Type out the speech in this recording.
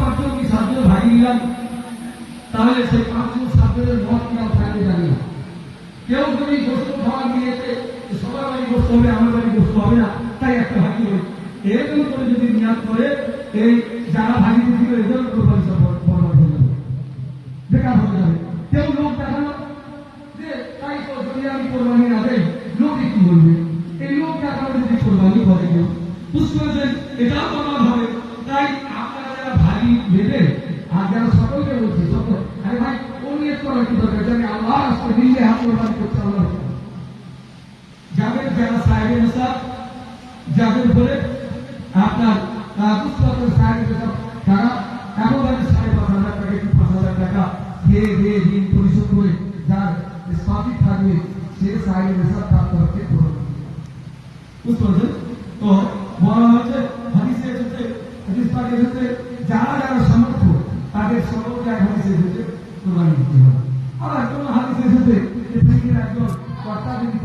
পাঁচজন কি সাতজন ভাগি নিলাম, তাহলে সেই পাঁচজন সাতজনের মত কিরাম থাকবে জানি না। কেউ যদি গোস্ত খাওয়া নিয়েছে সবার বাড়ি গোস্ত হবে, আমার বাড়ি গোস্ত হবে না, তাই একটা ভাগি হবে। এরকম করে যদি নিয়াত করে এই যারা ভাগি দিচ্ছিল এদের কোরবানি বরবাদ হয়ে যাবে, বেকার হয়ে যাবে। কেউ লোক দেখানো যে তাই তো যদি আমি কোরবানি না দেই লোকে কি বলবে, এই লোক দেখানো যদি কোরবানি করে কেউ বুঝতে পারছেন, এটাও বরবাদ হবে। তাই আপনারা যারা ভাগি নেবেন আর যারা সকলকে বলছি সকল, আরে ভাই ও নিয়ে করার কি দরকার, আমি আল্লাহ রাস্তায় নিজে হাত কোরবানি করছে আল্লাহ যাদের যারা সাহেবের হিসাব যাদের বলে আপনার পুস্তকের সাহেবের হিসাব তারা একেবারে ৫,৫০০ টাকা কি ৫,০০০ টাকা দিয়ে দিয়ে ঋণ পরিশোধ করে যার স্থাপিত থাকবে সে সাহেবের হিসাব তার তরফে করবে, বুঝতে পারছেন। তো বলা হচ্ছে হাদিসে এসেছে, হাদিস পাকে এসেছে যারা যারা সামর্থ্য তাদের সকলকে এক হাদিসে এসেছে কোরবানি দিতে হবে। আবার কোন হাদিসে এসেছে যে পৃথিবীর একজন কর্তা যদি